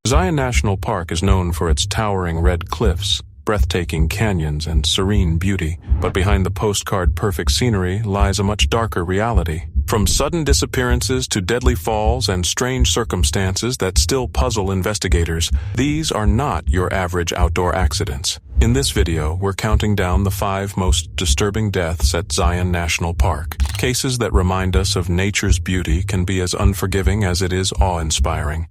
Zion National Park is known for its towering red cliffs, breathtaking canyons, and serene beauty, but behind the postcard-perfect scenery lies a much darker reality. From sudden disappearances to deadly falls and strange circumstances that still puzzle investigators, these are not your average outdoor accidents. In this video, we're counting down the 5 most disturbing deaths at Zion National Park. Cases that remind us of nature's beauty can be as unforgiving as it is awe-inspiring.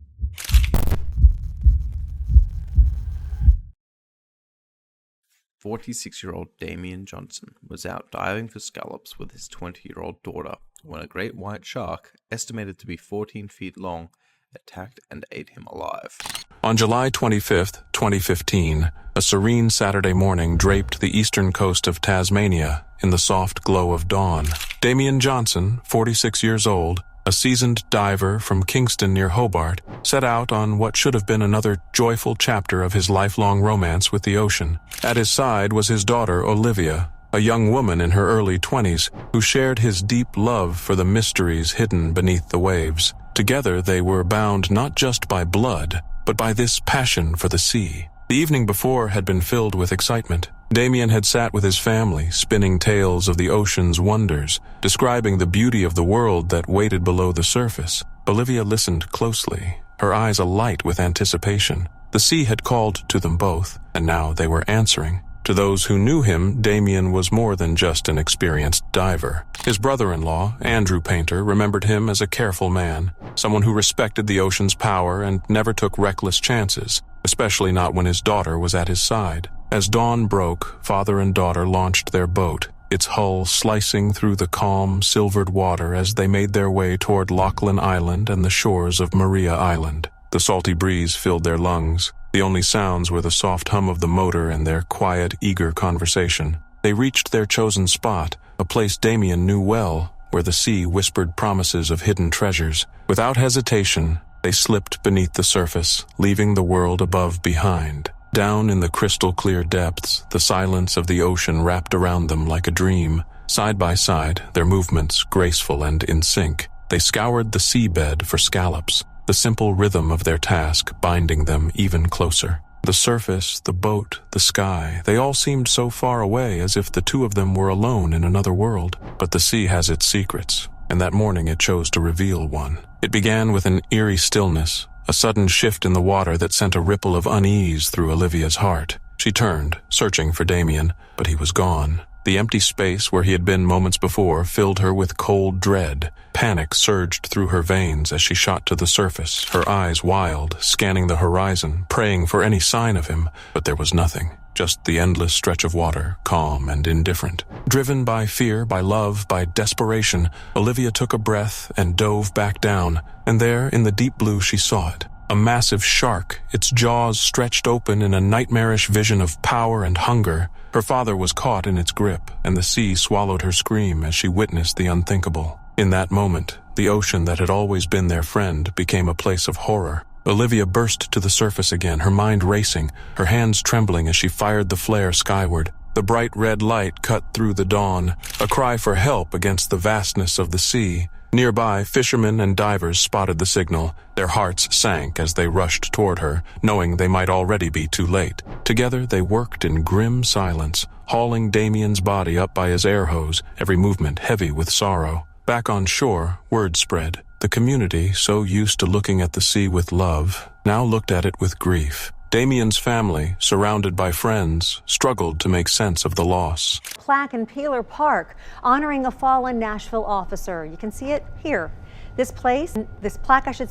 "46-year-old Damian Johnson was out diving for scallops with his 20-year-old daughter when a great white shark, estimated to be 14 feet long, attacked and ate him alive." On July 25, 2015, a serene Saturday morning draped the eastern coast of Tasmania in the soft glow of dawn. Damian Johnson, 46 years old, a seasoned diver from Kingston near Hobart, set out on what should have been another joyful chapter of his lifelong romance with the ocean. At his side was his daughter, Olivia, a young woman in her early 20s who shared his deep love for the mysteries hidden beneath the waves. Together they were bound not just by blood, but by this passion for the sea. The evening before had been filled with excitement. Damian had sat with his family, spinning tales of the ocean's wonders, describing the beauty of the world that waited below the surface. Olivia listened closely, her eyes alight with anticipation. The sea had called to them both, and now they were answering. To those who knew him, Damian was more than just an experienced diver. His brother-in-law, Andrew Painter, remembered him as a careful man, someone who respected the ocean's power and never took reckless chances, especially not when his daughter was at his side. As dawn broke, father and daughter launched their boat, its hull slicing through the calm, silvered water as they made their way toward Lachlan Island and the shores of Maria Island. The salty breeze filled their lungs. The only sounds were the soft hum of the motor and their quiet, eager conversation. They reached their chosen spot, a place Damian knew well, where the sea whispered promises of hidden treasures. Without hesitation, they slipped beneath the surface, leaving the world above behind. Down in the crystal-clear depths, the silence of the ocean wrapped around them like a dream. Side by side, their movements graceful and in sync, they scoured the seabed for scallops, the simple rhythm of their task binding them even closer. The surface, the boat, the sky, they all seemed so far away as if the two of them were alone in another world. But the sea has its secrets, and that morning it chose to reveal one. It began with an eerie stillness, a sudden shift in the water that sent a ripple of unease through Olivia's heart. She turned, searching for Damian, but he was gone. The empty space where he had been moments before filled her with cold dread. Panic surged through her veins as she shot to the surface, her eyes wild, scanning the horizon, praying for any sign of him, but there was nothing. Just the endless stretch of water, calm and indifferent. Driven by fear, by love, by desperation, Olivia took a breath and dove back down, and there, in the deep blue, she saw it. A massive shark, its jaws stretched open in a nightmarish vision of power and hunger. Her father was caught in its grip, and the sea swallowed her scream as she witnessed the unthinkable. In that moment, the ocean that had always been their friend became a place of horror. Olivia burst to the surface again, her mind racing, her hands trembling as she fired the flare skyward. The bright red light cut through the dawn, a cry for help against the vastness of the sea. Nearby, fishermen and divers spotted the signal. Their hearts sank as they rushed toward her, knowing they might already be too late. Together, they worked in grim silence, hauling Damian's body up by his air hose, every movement heavy with sorrow. Back on shore, word spread. The community, so used to looking at the sea with love, now looked at it with grief. Damian's family, surrounded by friends, struggled to make sense of the loss. Plaque in Peeler Park honoring a fallen Nashville officer. You can see it here. This plaque,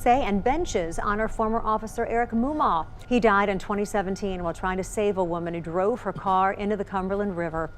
and benches honor former officer Eric Mumaw. He died in 2017 while trying to save a woman who drove her car into the Cumberland River.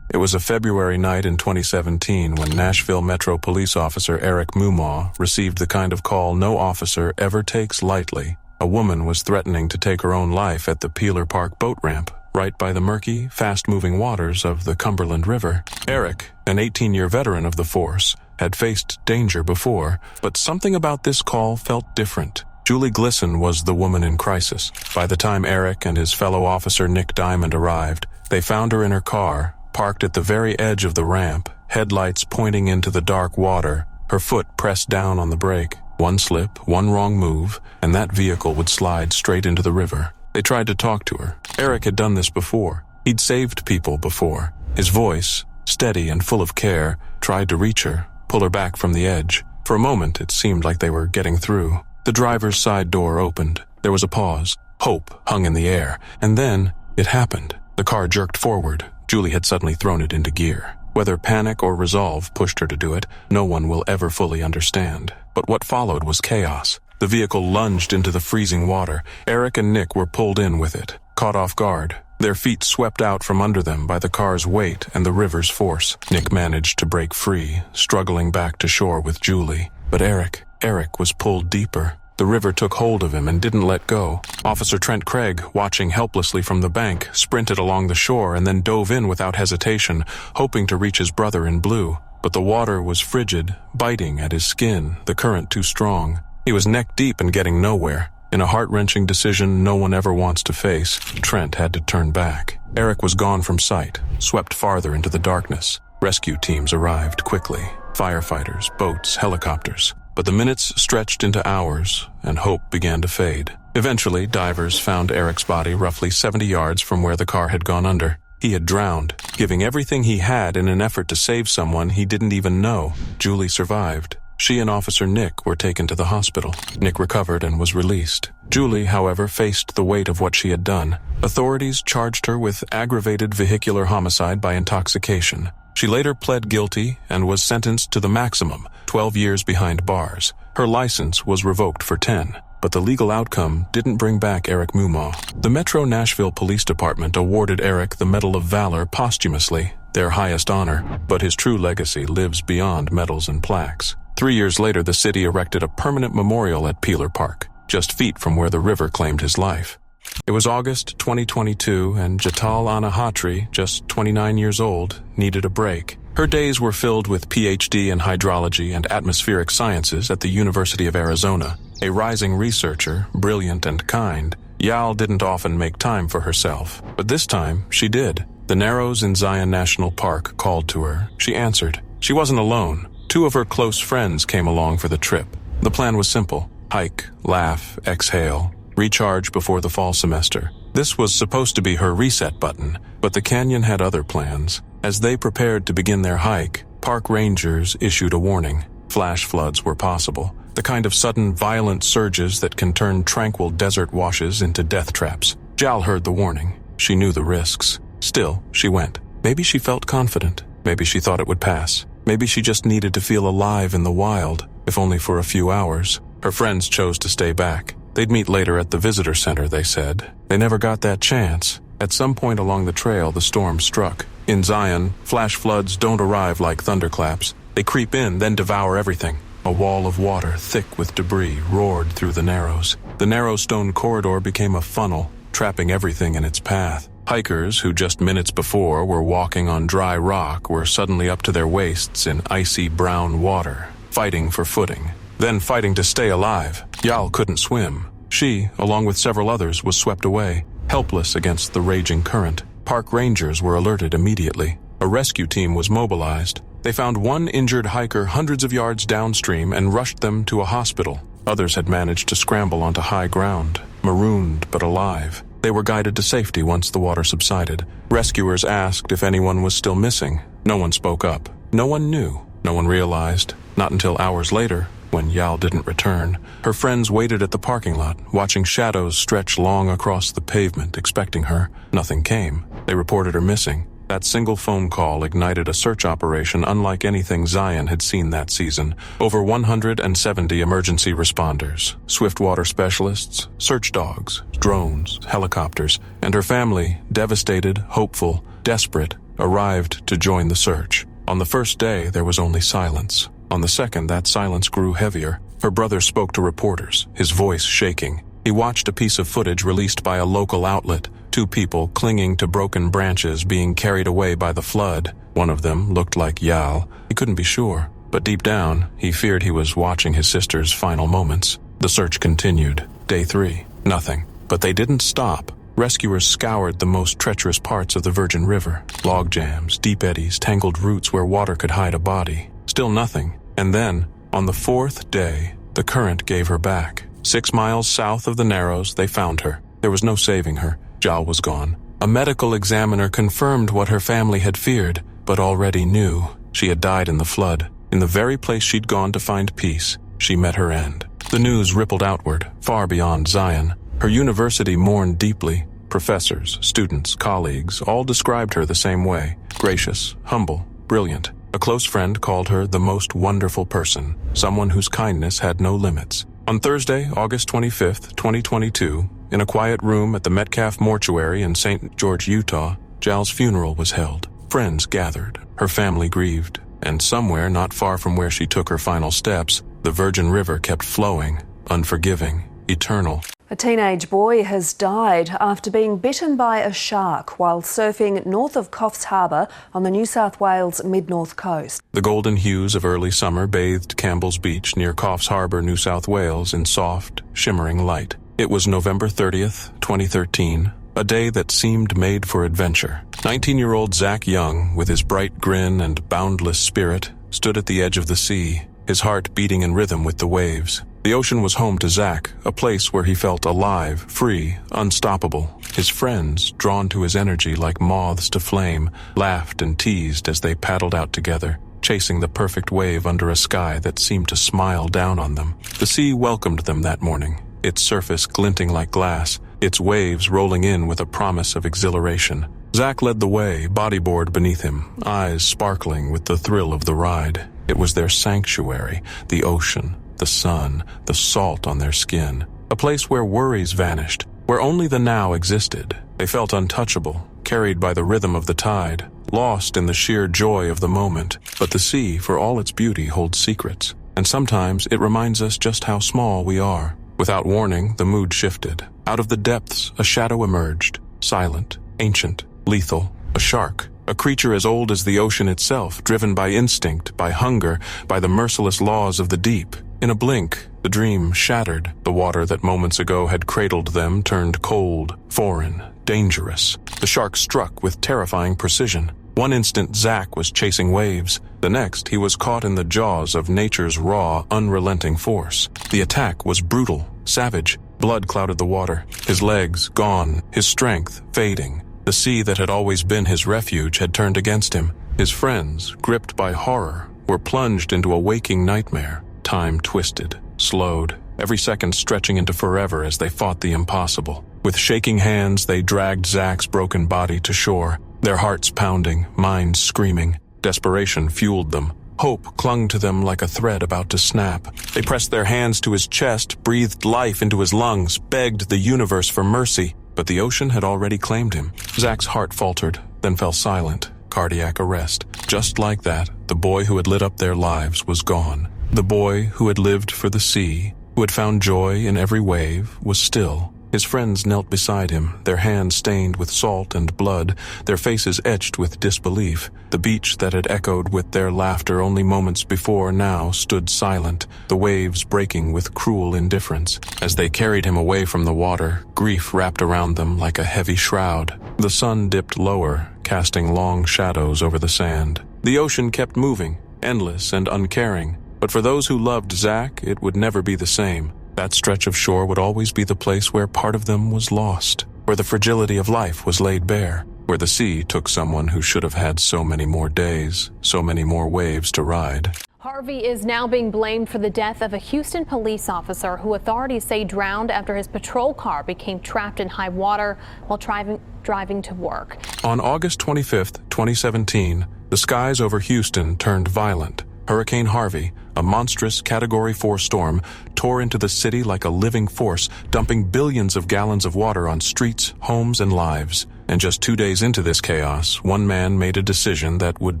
It was a February night in 2017 when Nashville Metro Police Officer Eric Mumaw received the kind of call no officer ever takes lightly. A woman was threatening to take her own life at the Peeler Park boat ramp, right by the murky, fast-moving waters of the Cumberland River. Eric, an 18-year veteran of the force, had faced danger before, but something about this call felt different. Julie Glisson was the woman in crisis. By the time Eric and his fellow officer Nick Diamond arrived, they found her in her car, parked at the very edge of the ramp, headlights pointing into the dark water, her foot pressed down on the brake. One slip, one wrong move, and that vehicle would slide straight into the river. They tried to talk to her. Eric had done this before. He'd saved people before. His voice, steady and full of care, tried to reach her, pull her back from the edge. For a moment, it seemed like they were getting through. The driver's side door opened. There was a pause. Hope hung in the air. And then, it happened. The car jerked forward. Julie had suddenly thrown it into gear. Whether panic or resolve pushed her to do it, no one will ever fully understand. But what followed was chaos. The vehicle lunged into the freezing water. Eric and Nick were pulled in with it, caught off guard. Their feet swept out from under them by the car's weight and the river's force. Nick managed to break free, struggling back to shore with Julie. But Eric was pulled deeper. The river took hold of him and didn't let go. Officer Trent Craig, watching helplessly from the bank, sprinted along the shore and then dove in without hesitation, hoping to reach his brother in blue. But the water was frigid, biting at his skin, the current too strong. He was neck deep and getting nowhere. In a heart-wrenching decision no one ever wants to face, Trent had to turn back. Eric was gone from sight, swept farther into the darkness. Rescue teams arrived quickly. Firefighters, boats, helicopters. But the minutes stretched into hours, and hope began to fade. Eventually, divers found Eric's body roughly 70 yards from where the car had gone under. He had drowned, giving everything he had in an effort to save someone he didn't even know. Julie survived. She and Officer Nick were taken to the hospital. Nick recovered and was released. Julie, however, faced the weight of what she had done. Authorities charged her with aggravated vehicular homicide by intoxication. She later pled guilty and was sentenced to the maximum, 12 years behind bars. Her license was revoked for 10, but the legal outcome didn't bring back Eric Mumaw. The Metro Nashville Police Department awarded Eric the Medal of Valor posthumously, their highest honor, but his true legacy lives beyond medals and plaques. 3 years later, the city erected a permanent memorial at Peeler Park, just feet from where the river claimed his life. It was August 2022, and Jatal Anahatri, just 29 years old, needed a break. Her days were filled with PhD in hydrology and atmospheric sciences at the University of Arizona. A rising researcher, brilliant and kind, Yal didn't often make time for herself, but this time she did. The Narrows in Zion National Park called to her. She answered. She wasn't alone. 2 of her close friends came along for the trip. The plan was simple. Hike, laugh, exhale, recharge before the fall semester. This was supposed to be her reset button, but the canyon had other plans. As they prepared to begin their hike, park rangers issued a warning. Flash floods were possible, the kind of sudden violent surges that can turn tranquil desert washes into death traps. Jal heard the warning. She knew the risks. Still, she went. Maybe she felt confident. Maybe she thought it would pass. Maybe she just needed to feel alive in the wild, if only for a few hours. Her friends chose to stay back. They'd meet later at the visitor center, they said. They never got that chance. At some point along the trail, the storm struck. In Zion, flash floods don't arrive like thunderclaps. They creep in, then devour everything. A wall of water, thick with debris, roared through the Narrows. The narrow stone corridor became a funnel, trapping everything in its path. Hikers, who just minutes before were walking on dry rock, were suddenly up to their waists in icy brown water, fighting for footing, then fighting to stay alive. Yal couldn't swim. She, along with several others, was swept away, helpless against the raging current. Park rangers were alerted immediately. A rescue team was mobilized. They found one injured hiker hundreds of yards downstream and rushed them to a hospital. Others had managed to scramble onto high ground, marooned but alive. They were guided to safety once the water subsided. Rescuers asked if anyone was still missing. No one spoke up. No one knew. No one realized. Not until hours later, when Yal didn't return. Her friends waited at the parking lot, watching shadows stretch long across the pavement, expecting her. Nothing came. They reported her missing. That single phone call ignited a search operation unlike anything Zion had seen that season. Over 170 emergency responders, swiftwater specialists, search dogs, drones, helicopters, and her family, devastated, hopeful, desperate, arrived to join the search. On the first day, there was only silence. On the second, that silence grew heavier. Her brother spoke to reporters, his voice shaking. He watched a piece of footage released by a local outlet. 2 people clinging to broken branches being carried away by the flood. One of them looked like Yal. He couldn't be sure, but deep down, he feared he was watching his sister's final moments. The search continued. Day 3, nothing. But they didn't stop. Rescuers scoured the most treacherous parts of the Virgin River. Log jams, deep eddies, tangled roots where water could hide a body. Still nothing. And then, on the 4th day, The current gave her back. 6 miles south of the Narrows, they found her. There was no saving her. Zhao was gone. A medical examiner confirmed what her family had feared, but already knew. She had died in the flood. In the very place she'd gone to find peace, she met her end. The news rippled outward, far beyond Zion. Her university mourned deeply. Professors, students, colleagues, all described her the same way. Gracious, humble, brilliant. A close friend called her the most wonderful person, someone whose kindness had no limits. On Thursday, August 25th, 2022, in a quiet room at the Metcalf Mortuary in St. George, Utah, Zhao's funeral was held. Friends gathered, her family grieved, and somewhere not far from where she took her final steps, the Virgin River kept flowing, unforgiving, eternal. A teenage boy has died after being bitten by a shark while surfing north of Coffs Harbour on the New South Wales mid-north coast. The golden hues of early summer bathed Campbell's Beach near Coffs Harbour, New South Wales in soft, shimmering light. It was November 30th, 2013, a day that seemed made for adventure. 19-year-old Zach Young, with his bright grin and boundless spirit, stood at the edge of the sea, his heart beating in rhythm with the waves. The ocean was home to Zach, a place where he felt alive, free, unstoppable. His friends, drawn to his energy like moths to flame, laughed and teased as they paddled out together, chasing the perfect wave under a sky that seemed to smile down on them. The sea welcomed them that morning, its surface glinting like glass, its waves rolling in with a promise of exhilaration. Zach led the way, bodyboard beneath him, eyes sparkling with the thrill of the ride. It was their sanctuary, the ocean, the sun, the salt on their skin. A place where worries vanished, where only the now existed. They felt untouchable, carried by the rhythm of the tide, lost in the sheer joy of the moment. But the sea, for all its beauty, holds secrets. And sometimes it reminds us just how small we are. Without warning, the mood shifted. Out of the depths, a shadow emerged, silent, ancient, lethal, a shark. A creature as old as the ocean itself, driven by instinct, by hunger, by the merciless laws of the deep. In a blink, the dream shattered. The water that moments ago had cradled them turned cold, foreign, dangerous. The shark struck with terrifying precision. One instant, Zach was chasing waves. The next, he was caught in the jaws of nature's raw, unrelenting force. The attack was brutal, savage. Blood clouded the water. His legs gone, his strength fading. The sea that had always been his refuge had turned against him. His friends, gripped by horror, were plunged into a waking nightmare. Time twisted, slowed, every second stretching into forever as they fought the impossible. With shaking hands, they dragged Zach's broken body to shore, their hearts pounding, minds screaming. Desperation fueled them. Hope clung to them like a thread about to snap. They pressed their hands to his chest, breathed life into his lungs, begged the universe for mercy. But the ocean had already claimed him. Zach's heart faltered, then fell silent, cardiac arrest. Just like that, the boy who had lit up their lives was gone. The boy who had lived for the sea, who had found joy in every wave, was still. His friends knelt beside him, their hands stained with salt and blood, their faces etched with disbelief. The beach that had echoed with their laughter only moments before now stood silent, the waves breaking with cruel indifference. As they carried him away from the water, grief wrapped around them like a heavy shroud. The sun dipped lower, casting long shadows over the sand. The ocean kept moving, endless and uncaring. But for those who loved Zach, it would never be the same. That stretch of shore would always be the place where part of them was lost, where the fragility of life was laid bare, where the sea took someone who should have had so many more days, so many more waves to ride. Harvey is now being blamed for the death of a Houston police officer who authorities say drowned after his patrol car became trapped in high water while driving to work. On August 25th, 2017, the skies over Houston turned violent. Hurricane Harvey, a monstrous Category 4 storm, tore into the city like a living force, dumping billions of gallons of water on streets, homes, and lives. And just 2 days into this chaos, one man made a decision that would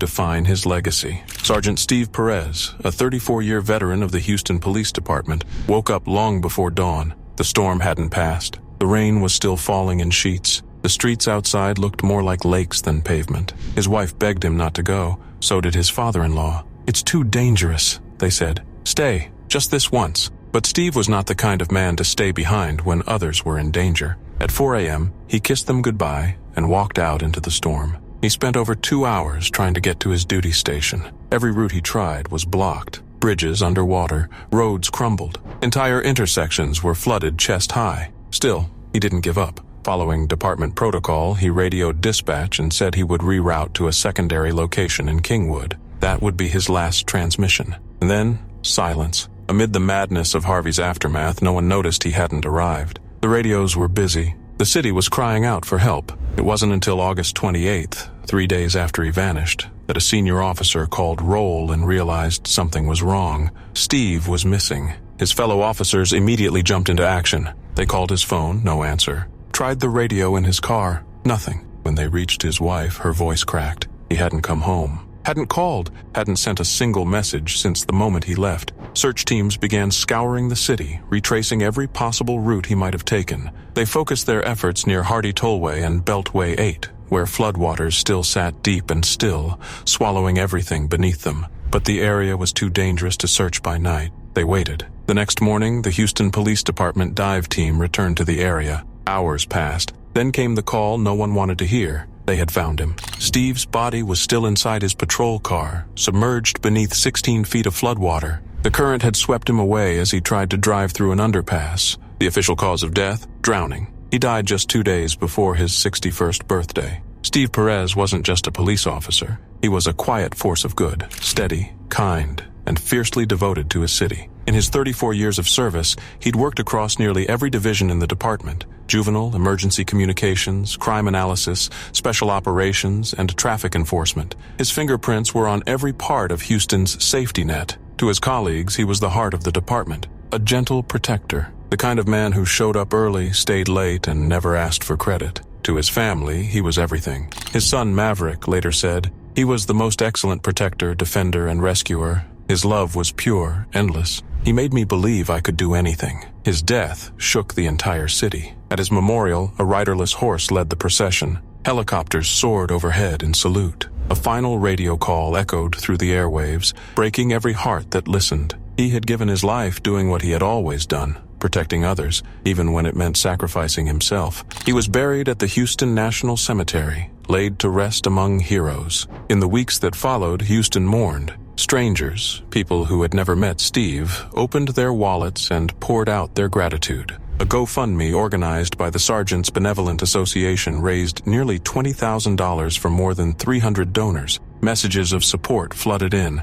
define his legacy. Sergeant Steve Perez, a 34-year veteran of the Houston Police Department, woke up long before dawn. The storm hadn't passed. The rain was still falling in sheets. The streets outside looked more like lakes than pavement. His wife begged him not to go. So did his father-in-law. "It's too dangerous," they said. "Stay, just this once." But Steve was not the kind of man to stay behind when others were in danger. At 4 a.m., he kissed them goodbye and walked out into the storm. He spent over 2 hours trying to get to his duty station. Every route he tried was blocked. bridges underwater, roads crumbled. Entire intersections were flooded chest high. Still, he didn't give up. Following department protocol, he radioed dispatch and said he would reroute to a secondary location in Kingwood. That would be his last transmission. And then, silence. Amid the madness of Harvey's aftermath, no one noticed he hadn't arrived. The radios were busy. The city was crying out for help. It wasn't until August 28th, 3 days after he vanished, that a senior officer called roll and realized something was wrong. Steve was missing. His fellow officers immediately jumped into action. They called his phone, no answer. Tried the radio in his car, nothing. When they reached his wife, her voice cracked. He hadn't come home. Hadn't called, hadn't sent a single message since the moment he left. Search teams began scouring the city, retracing every possible route he might have taken. They focused their efforts near Hardy Tollway and Beltway 8, where floodwaters still sat deep and still, swallowing everything beneath them. But the area was too dangerous to search by night. They waited. The next morning, the Houston Police Department dive team returned to the area. Hours passed. Then came the call no one wanted to hear. They had found him. Steve's body was still inside his patrol car, submerged beneath 16 feet of floodwater. The current had swept him away as he tried to drive through an underpass. The official cause of death? Drowning. He died just 2 days before his 61st birthday. Steve Perez wasn't just a police officer. He was a quiet force of good, steady, kind, and fiercely devoted to his city. In his 34 years of service, he'd worked across nearly every division in the department: juvenile, emergency communications, crime analysis, special operations, and traffic enforcement. His fingerprints were on every part of Houston's safety net. To his colleagues, he was the heart of the department, a gentle protector, the kind of man who showed up early, stayed late, and never asked for credit. To his family, he was everything. His son Maverick later said, "He was the most excellent protector, defender, and rescuer. His love was pure, endless. He made me believe I could do anything." His death shook the entire city. At his memorial, a riderless horse led the procession. Helicopters soared overhead in salute. A final radio call echoed through the airwaves, breaking every heart that listened. He had given his life doing what he had always done, protecting others, even when it meant sacrificing himself. He was buried at the Houston National Cemetery, laid to rest among heroes. In the weeks that followed, Houston mourned. Strangers, people who had never met Steve, opened their wallets and poured out their gratitude. A GoFundMe organized by the Sergeants Benevolent Association raised nearly $20,000 for more than 300 donors. Messages of support flooded in.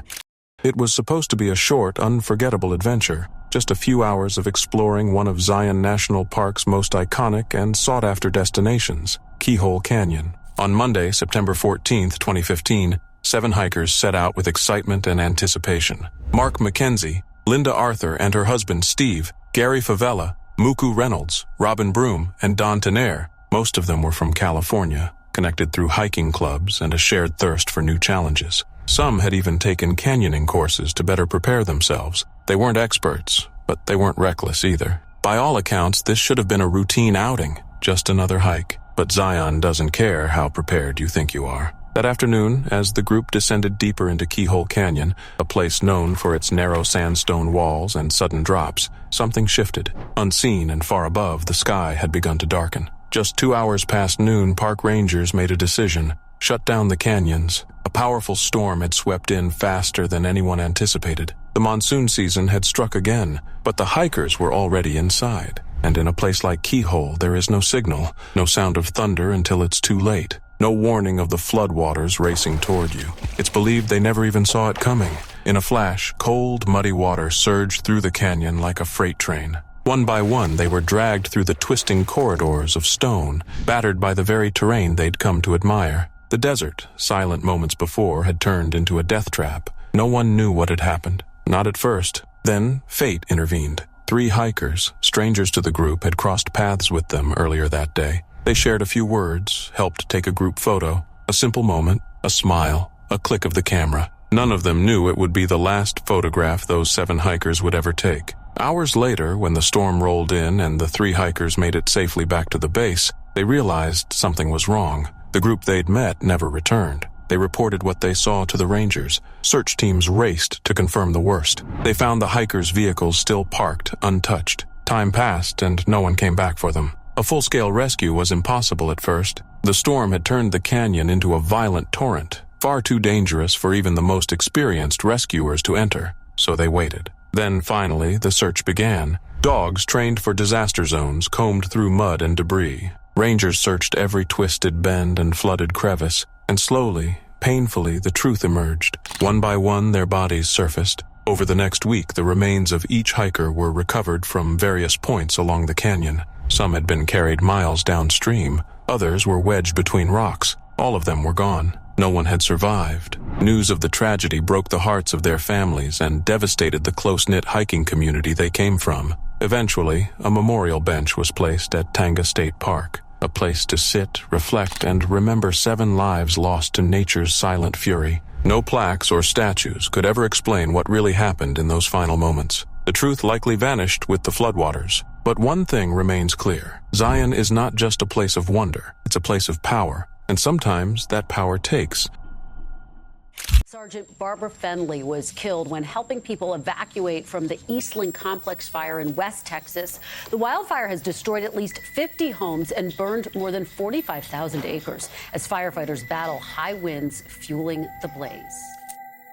It was supposed to be a short, unforgettable adventure, just a few hours of exploring one of Zion National Park's most iconic and sought-after destinations, Keyhole Canyon. On Monday, September 14, 2015, 7 hikers set out with excitement and anticipation. Mark McKenzie, Linda Arthur and her husband Steve, Gary Favela, Muku Reynolds, Robin Broom, and Don Tenaire. Most of them were from California, connected through hiking clubs and a shared thirst for new challenges. Some had even taken canyoning courses to better prepare themselves. They weren't experts, but they weren't reckless either. By all accounts, this should have been a routine outing, just another hike. But Zion doesn't care how prepared you think you are. That afternoon, as the group descended deeper into Keyhole Canyon, a place known for its narrow sandstone walls and sudden drops, something shifted. Unseen and far above, the sky had begun to darken. Just 2 hours past noon, park rangers made a decision: shut down the canyons. A powerful storm had swept in faster than anyone anticipated. The monsoon season had struck again, but the hikers were already inside. And in a place like Keyhole, there is no signal, no sound of thunder until it's too late. No warning of the floodwaters racing toward you. It's believed they never even saw it coming. In a flash, cold, muddy water surged through the canyon like a freight train. One by one, they were dragged through the twisting corridors of stone, battered by the very terrain they'd come to admire. The desert, silent moments before, had turned into a death trap. No one knew what had happened. Not at first. Then, fate intervened. 3 hikers, strangers to the group, had crossed paths with them earlier that day. They shared a few words, helped take a group photo. A simple moment, a smile, a click of the camera. None of them knew it would be the last photograph those 7 hikers would ever take. Hours later, when the storm rolled in and the 3 hikers made it safely back to the base, they realized something was wrong. The group they'd met never returned. They reported what they saw to the rangers. Search teams raced to confirm the worst. They found the hikers' vehicles still parked, untouched. Time passed and no one came back for them. A full-scale rescue was impossible at first. The storm had turned the canyon into a violent torrent, far too dangerous for even the most experienced rescuers to enter. so they waited. Then, finally, the search began. Dogs trained for disaster zones combed through mud and debris. Rangers searched every twisted bend and flooded crevice, and slowly, painfully, the truth emerged. One by one, their bodies surfaced. Over the next week, the remains of each hiker were recovered from various points along the canyon. Some had been carried miles downstream. Others were wedged between rocks. All of them were gone. No one had survived. News of the tragedy broke the hearts of their families and devastated the close-knit hiking community they came from. Eventually, a memorial bench was placed at Tanga State Park, a place to sit, reflect, and remember 7 lives lost to nature's silent fury. No plaques or statues could ever explain what really happened in those final moments. The truth likely vanished with the floodwaters. But one thing remains clear. Zion is not just a place of wonder. It's a place of power. And sometimes that power takes. Sergeant Barbara Fenley was killed when helping people evacuate from the Eastland Complex fire in West Texas. The wildfire has destroyed at least 50 homes and burned more than 45,000 acres as firefighters battle high winds fueling the blaze.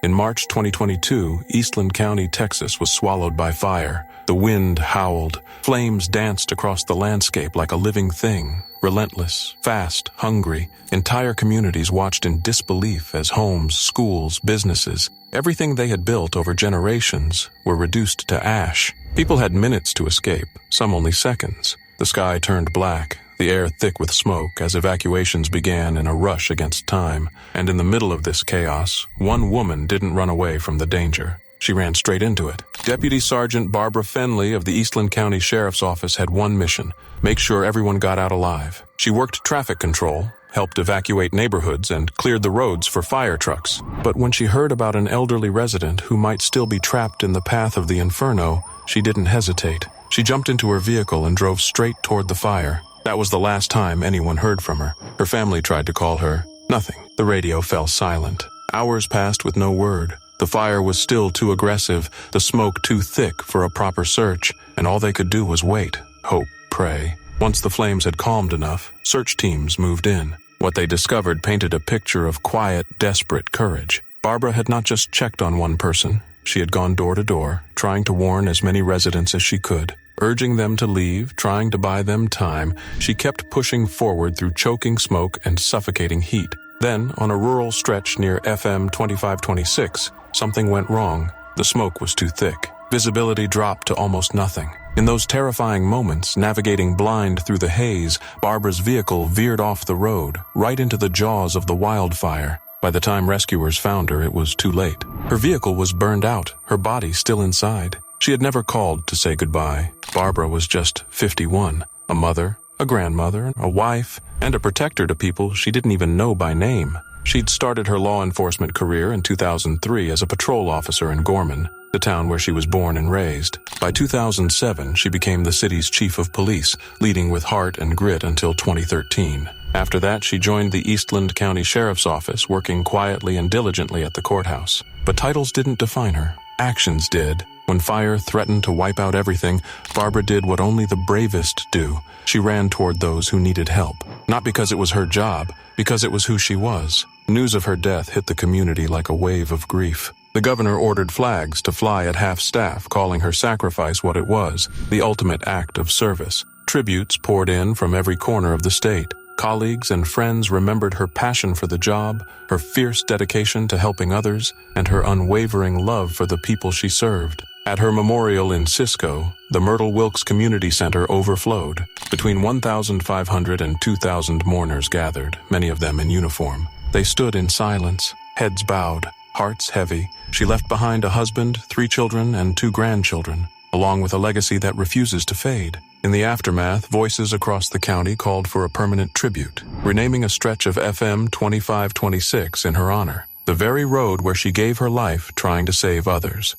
In March 2022, Eastland County, Texas was swallowed by fire. The wind howled. Flames danced across the landscape like a living thing. Relentless, fast, hungry, entire communities watched in disbelief as homes, schools, businesses, everything they had built over generations, were reduced to ash. People had minutes to escape, some only seconds. The sky turned black, the air thick with smoke as evacuations began in a rush against time. And in the middle of this chaos, one woman didn't run away from the danger. She ran straight into it. Deputy Sergeant Barbara Fenley of the Eastland County Sheriff's Office had one mission: make sure everyone got out alive. She worked traffic control, helped evacuate neighborhoods, and cleared the roads for fire trucks. But when she heard about an elderly resident who might still be trapped in the path of the inferno, she didn't hesitate. She jumped into her vehicle and drove straight toward the fire. That was the last time anyone heard from her. Her family tried to call her. Nothing. The radio fell silent. Hours passed with no word. The fire was still too aggressive, the smoke too thick for a proper search, and all they could do was wait, hope, pray. Once the flames had calmed enough, search teams moved in. What they discovered painted a picture of quiet, desperate courage. Barbara had not just checked on one person. She had gone door to door, trying to warn as many residents as she could. Urging them to leave, trying to buy them time, she kept pushing forward through choking smoke and suffocating heat. Then, on a rural stretch near FM 2526, something went wrong. The smoke was too thick. Visibility dropped to almost nothing. In those terrifying moments, navigating blind through the haze, Barbara's vehicle veered off the road, right into the jaws of the wildfire. By the time rescuers found her, it was too late. Her vehicle was burned out, her body still inside. She had never called to say goodbye. Barbara was just 51, a mother, a grandmother, a wife, and a protector to people she didn't even know by name. She'd started her law enforcement career in 2003 as a patrol officer in Gorman, the town where she was born and raised. By 2007, she became the city's chief of police, leading with heart and grit until 2013. After that, she joined the Eastland County Sheriff's Office, working quietly and diligently at the courthouse. But titles didn't define her. Actions did. When fire threatened to wipe out everything, Barbara did what only the bravest do. She ran toward those who needed help. Not because it was her job, because it was who she was. News of her death hit the community like a wave of grief. The governor ordered flags to fly at half-staff, calling her sacrifice what it was, the ultimate act of service. Tributes poured in from every corner of the state. Colleagues and friends remembered her passion for the job, her fierce dedication to helping others, and her unwavering love for the people she served. At her memorial in Cisco, the Myrtle Wilkes Community Center overflowed. Between 1,500 and 2,000 mourners gathered, many of them in uniform. They stood in silence, heads bowed, hearts heavy. She left behind a husband, 3 children, and 2 grandchildren, along with a legacy that refuses to fade. In the aftermath, voices across the county called for a permanent tribute, renaming a stretch of FM 2526 in her honor, the very road where she gave her life trying to save others.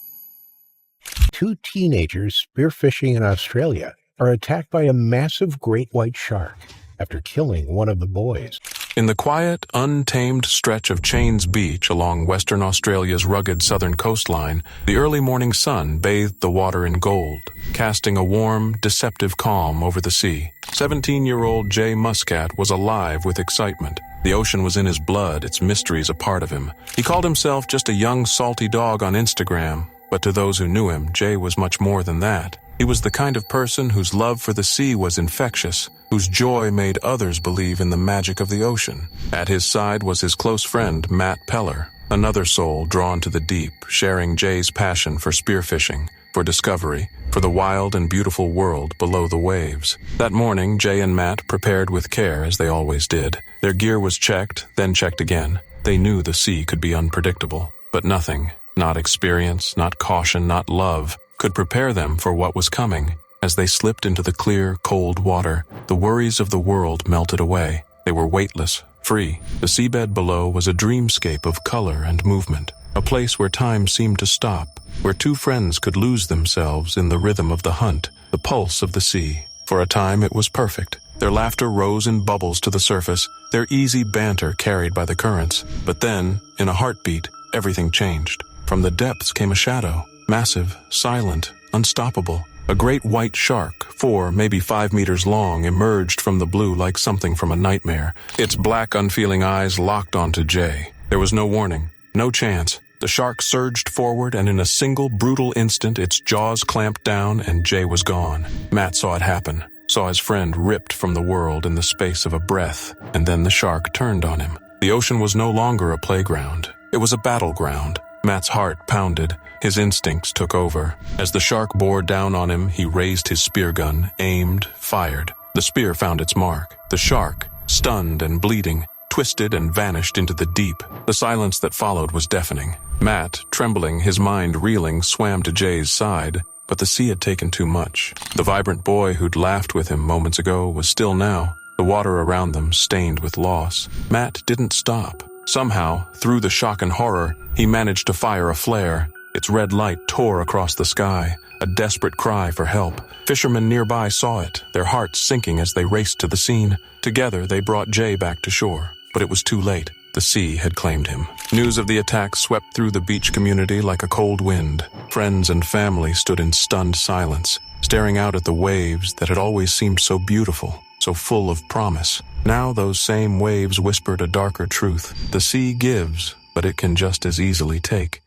2 teenagers spearfishing in Australia are attacked by a massive great white shark after killing one of the boys. In the quiet, untamed stretch of Chains Beach along Western Australia's rugged southern coastline, the early morning sun bathed the water in gold, casting a warm, deceptive calm over the sea. 17-year-old Jay Muscat was alive with excitement. The ocean was in his blood, its mysteries a part of him. He called himself just a young, salty dog on Instagram, But to those who knew him, Jay was much more than that. He was the kind of person whose love for the sea was infectious, whose joy made others believe in the magic of the ocean. At his side was his close friend, Matt Peller, another soul drawn to the deep, sharing Jay's passion for spearfishing, for discovery, for the wild and beautiful world below the waves. That morning, Jay and Matt prepared with care, as they always did. Their gear was checked, then checked again. They knew the sea could be unpredictable, but nothing, not experience, not caution, not love, could prepare them for what was coming. As they slipped into the clear, cold water, the worries of the world melted away. They were weightless, free. The seabed below was a dreamscape of color and movement, a place where time seemed to stop, where two friends could lose themselves in the rhythm of the hunt, the pulse of the sea. For a time it was perfect. Their laughter rose in bubbles to the surface, their easy banter carried by the currents. But then, in a heartbeat, everything changed. From the depths came a shadow, massive, silent, unstoppable. A great white shark, 4, maybe 5 meters long, emerged from the blue like something from a nightmare. Its black, unfeeling eyes locked onto Jay. There was no warning, no chance. The shark surged forward, and in a single brutal instant, its jaws clamped down, and Jay was gone. Matt saw it happen, saw his friend ripped from the world in the space of a breath, and then the shark turned on him. The ocean was no longer a playground. It was a battleground. Matt's heart pounded. His instincts took over. As the shark bore down on him, he raised his spear gun, aimed, fired. The spear found its mark. The shark, stunned and bleeding, twisted and vanished into the deep. The silence that followed was deafening. Matt, trembling, his mind reeling, swam to Jay's side, but the sea had taken too much. The vibrant boy who'd laughed with him moments ago was still now, the water around them stained with loss. Matt didn't stop. Somehow, through the shock and horror, he managed to fire a flare. Its red light tore across the sky, a desperate cry for help. Fishermen nearby saw it, their hearts sinking as they raced to the scene. Together, they brought Jay back to shore, but it was too late. The sea had claimed him. News of the attack swept through the beach community like a cold wind. Friends and family stood in stunned silence, staring out at the waves that had always seemed so beautiful, so full of promise. Now those same waves whispered a darker truth. The sea gives, but it can just as easily take.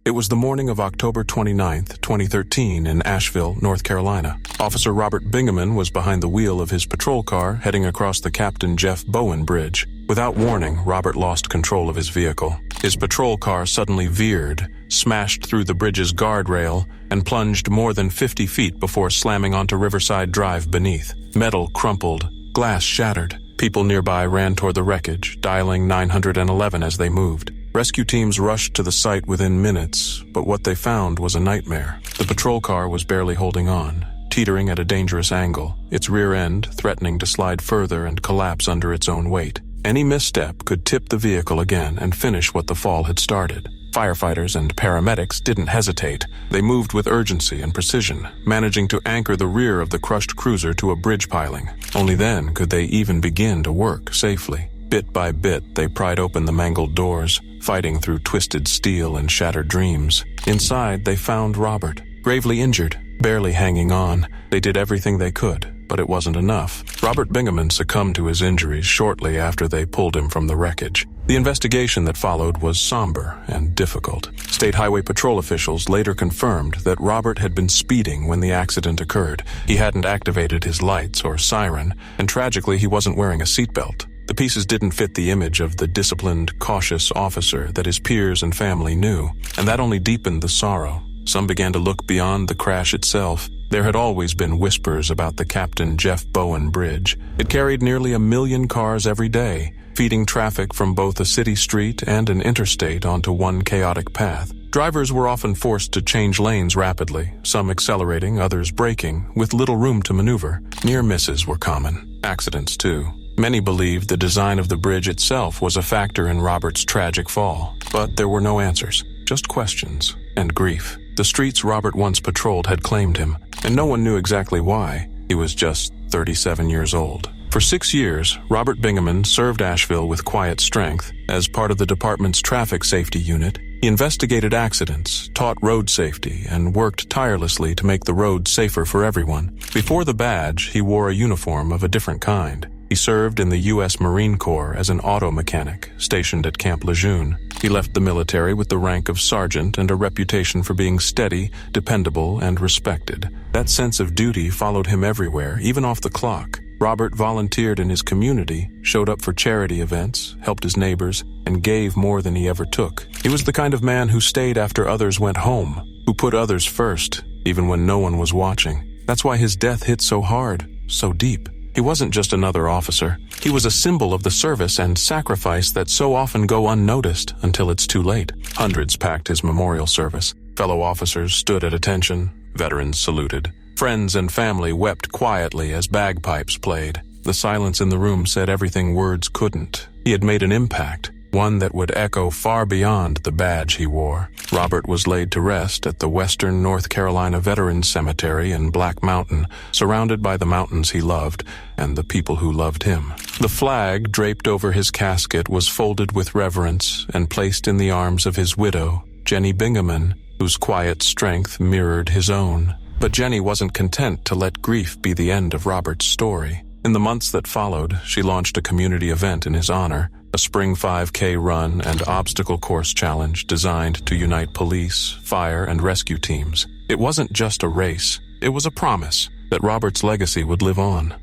It was the morning of October 29th, 2013 in Asheville, North Carolina. Officer Robert Bingaman was behind the wheel of his patrol car heading across the Captain Jeff Bowen Bridge. Without warning, Robert lost control of his vehicle. His patrol car suddenly veered, smashed through the bridge's guardrail, and plunged more than 50 feet before slamming onto Riverside Drive beneath. Metal crumpled, glass shattered. People nearby ran toward the wreckage, dialing 911 as they moved. Rescue teams rushed to the site within minutes, but what they found was a nightmare. The patrol car was barely holding on, teetering at a dangerous angle, its rear end threatening to slide further and collapse under its own weight. Any misstep could tip the vehicle again and finish what the fall had started. Firefighters and paramedics didn't hesitate. They moved with urgency and precision, managing to anchor the rear of the crushed cruiser to a bridge piling. Only then could they even begin to work safely. Bit by bit, they pried open the mangled doors, fighting through twisted steel and shattered dreams. Inside, they found Robert, gravely injured, barely hanging on. They did everything they could, but it wasn't enough. Robert Bingaman succumbed to his injuries shortly after they pulled him from the wreckage. The investigation that followed was somber and difficult. State Highway Patrol officials later confirmed that Robert had been speeding when the accident occurred. He hadn't activated his lights or siren, and tragically he wasn't wearing a seatbelt. The pieces didn't fit the image of the disciplined, cautious officer that his peers and family knew, and that only deepened the sorrow. Some began to look beyond the crash itself. There had always been whispers about the Captain Jeff Bowen Bridge. It carried nearly 1 million cars every day, feeding traffic from both a city street and an interstate onto one chaotic path. Drivers were often forced to change lanes rapidly, some accelerating, others braking, with little room to maneuver. Near misses were common. Accidents, too. Many believed the design of the bridge itself was a factor in Robert's tragic fall. But there were no answers, just questions and grief. The streets Robert once patrolled had claimed him, and no one knew exactly why. He was just 37 years old. For 6 years, Robert Bingaman served Asheville with quiet strength. As part of the department's traffic safety unit, he investigated accidents, taught road safety, and worked tirelessly to make the roads safer for everyone. Before the badge, he wore a uniform of a different kind. He served in the U.S. Marine Corps as an auto mechanic stationed at Camp Lejeune. He left the military with the rank of sergeant and a reputation for being steady, dependable, and respected. That sense of duty followed him everywhere, even off the clock. Robert volunteered in his community, showed up for charity events, helped his neighbors, and gave more than he ever took. He was the kind of man who stayed after others went home, who put others first, even when no one was watching. That's why his death hit so hard, so deep. He wasn't just another officer. He was a symbol of the service and sacrifice that so often go unnoticed until it's too late. Hundreds packed his memorial service. Fellow officers stood at attention. Veterans saluted. Friends and family wept quietly as bagpipes played. The silence in the room said everything words couldn't. He had made an impact, one that would echo far beyond the badge he wore. Robert was laid to rest at the Western North Carolina Veterans Cemetery in Black Mountain, surrounded by the mountains he loved and the people who loved him. The flag draped over his casket was folded with reverence and placed in the arms of his widow, Jenny Bingaman, whose quiet strength mirrored his own. But Jenny wasn't content to let grief be the end of Robert's story. In the months that followed, she launched a community event in his honor, a spring 5K run and obstacle course challenge designed to unite police, fire, and rescue teams. It wasn't just a race. It was a promise that Robert's legacy would live on.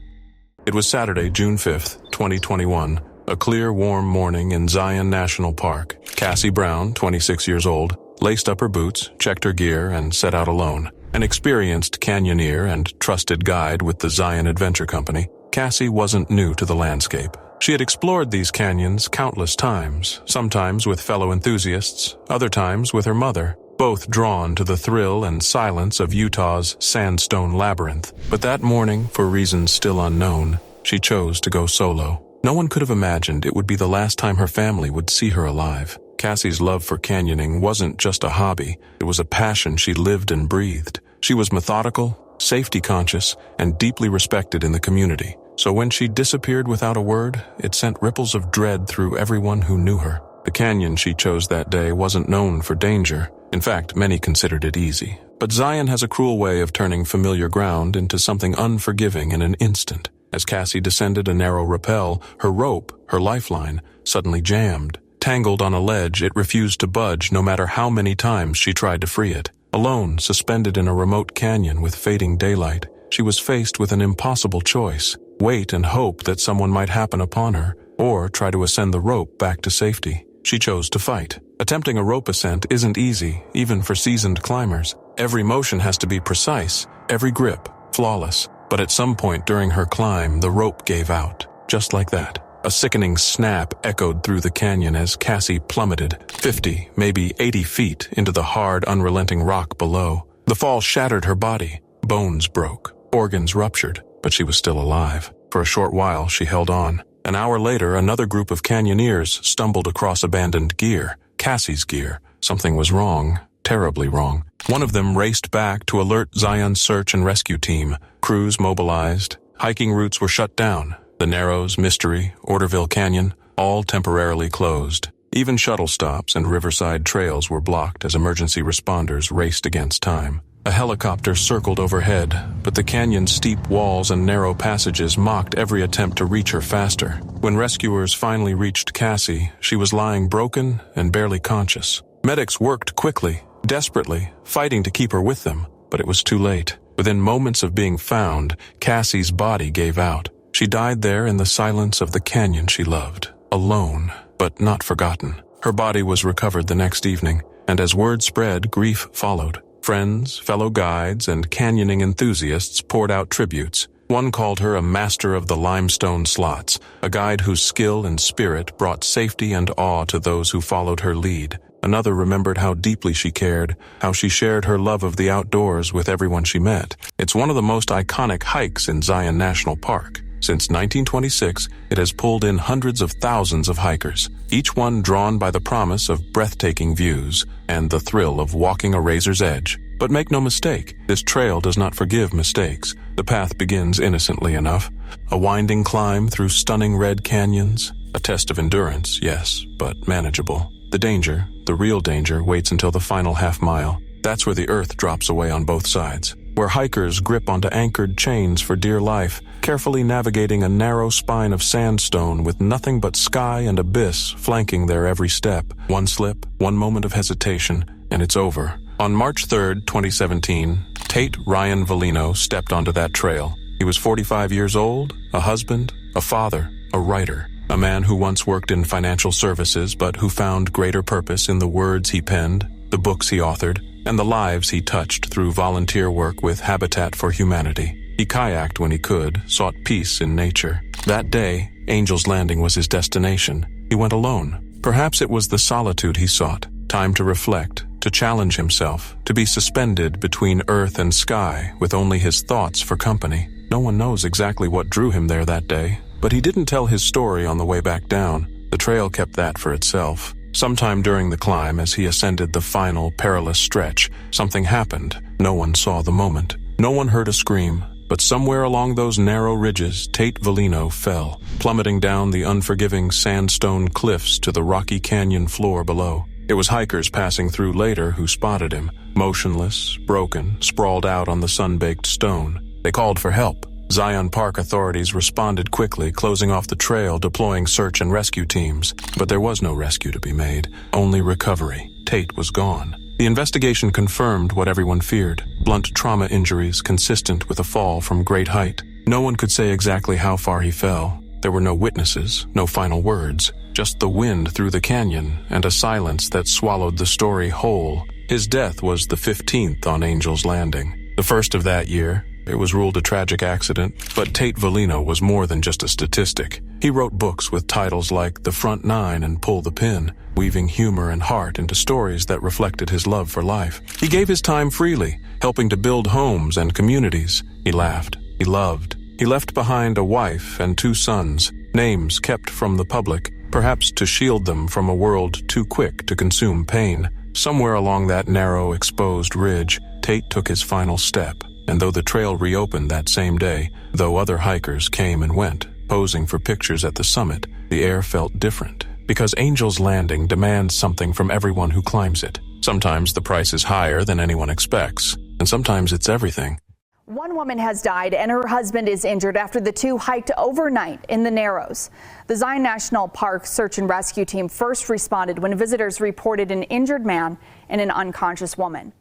It was Saturday, June 5th, 2021, a clear, warm morning in Zion National Park. Cassie Brown, 26 years old, laced up her boots, checked her gear, and set out alone. An experienced canyoneer and trusted guide with the Zion Adventure Company, Cassie wasn't new to the landscape. She had explored these canyons countless times, sometimes with fellow enthusiasts, other times with her mother, both drawn to the thrill and silence of Utah's sandstone labyrinth. But that morning, for reasons still unknown, she chose to go solo. No one could have imagined it would be the last time her family would see her alive. Cassie's love for canyoning wasn't just a hobby, it was a passion she lived and breathed. She was methodical, safety-conscious, and deeply respected in the community. So when she disappeared without a word, it sent ripples of dread through everyone who knew her. The canyon she chose that day wasn't known for danger. In fact, many considered it easy. But Zion has a cruel way of turning familiar ground into something unforgiving in an instant. As Cassie descended a narrow rappel, her rope, her lifeline, suddenly jammed. Tangled on a ledge, it refused to budge no matter how many times she tried to free it. Alone, suspended in a remote canyon with fading daylight, she was faced with an impossible choice: wait and hope that someone might happen upon her, or try to ascend the rope back to safety. She chose to fight. Attempting a rope ascent isn't easy, even for seasoned climbers. Every motion has to be precise, every grip flawless. But at some point during her climb, the rope gave out, just like that. A sickening snap echoed through the canyon as Cassie plummeted 50, maybe 80 feet into the hard, unrelenting rock below. The fall shattered her body. Bones broke, organs ruptured, but she was still alive. For a short while, she held on. An hour later, another group of canyoneers stumbled across abandoned gear. Cassie's gear. Something was wrong, terribly wrong. One of them raced back to alert Zion's search and rescue team. Crews mobilized. Hiking routes were shut down. The Narrows, Mystery, Orderville Canyon, all temporarily closed. Even shuttle stops and riverside trails were blocked as emergency responders raced against time. A helicopter circled overhead, but the canyon's steep walls and narrow passages mocked every attempt to reach her faster. When rescuers finally reached Cassie, she was lying broken and barely conscious. Medics worked quickly, desperately, fighting to keep her with them, but it was too late. Within moments of being found, Cassie's body gave out. She died there in the silence of the canyon she loved, alone, but not forgotten. Her body was recovered the next evening, and as word spread, grief followed. Friends, fellow guides, and canyoning enthusiasts poured out tributes. One called her a master of the limestone slots, a guide whose skill and spirit brought safety and awe to those who followed her lead. Another remembered how deeply she cared, how she shared her love of the outdoors with everyone she met. It's one of the most iconic hikes in Zion National Park. Since 1926, it has pulled in hundreds of thousands of hikers, each one drawn by the promise of breathtaking views and the thrill of walking a razor's edge. But make no mistake, this trail does not forgive mistakes. The path begins innocently enough. A winding climb through stunning red canyons. A test of endurance, yes, but manageable. The danger, the real danger, waits until the final half mile. That's where the earth drops away on both sides. where hikers grip onto anchored chains for dear life, carefully navigating a narrow spine of sandstone with nothing but sky and abyss flanking their every step. One slip, one moment of hesitation, and it's over. On March 3, 2017, Tate Ryan Valino stepped onto that trail. He was 45 years old, a husband, a father, a writer, a man who once worked in financial services but who found greater purpose in the words he penned, the books he authored, and the lives he touched through volunteer work with Habitat for Humanity. He kayaked when he could, sought peace in nature. That day, Angel's Landing was his destination. He went alone. Perhaps it was the solitude he sought, time to reflect, to challenge himself, to be suspended between earth and sky with only his thoughts for company. No one knows exactly what drew him there that day, but he didn't tell his story on the way back down. The trail kept that for itself. Sometime during the climb, as he ascended the final perilous stretch, something happened. No one saw the moment. No one heard a scream, but somewhere along those narrow ridges, Tate Valino fell, plummeting down the unforgiving sandstone cliffs to the rocky canyon floor below. It was hikers passing through later who spotted him, motionless, broken, sprawled out on the sun-baked stone. They called for help. Zion Park authorities responded quickly, closing off the trail, deploying search and rescue teams. But there was no rescue to be made, only recovery. Tate was gone. The investigation confirmed what everyone feared: blunt trauma injuries consistent with a fall from great height. No one could say exactly how far he fell. There were no witnesses, no final words, just the wind through the canyon and a silence that swallowed the story whole. His death was the 15th on Angel's Landing, the first of that year. It was ruled a tragic accident, but Tate Valino was more than just a statistic. He wrote books with titles like The Front Nine and Pull the Pin, weaving humor and heart into stories that reflected his love for life. He gave his time freely, helping to build homes and communities. He laughed. He loved. He left behind a wife and 2 sons, names kept from the public, perhaps to shield them from a world too quick to consume pain. Somewhere along that narrow, exposed ridge, Tate took his final step. And though the trail reopened that same day, though other hikers came and went, posing for pictures at the summit, the air felt different. Because Angel's Landing demands something from everyone who climbs it. Sometimes the price is higher than anyone expects, and sometimes it's everything. One woman has died and her husband is injured after the two hiked overnight in the Narrows. The Zion National Park search and rescue team first responded when visitors reported an injured man and an unconscious woman.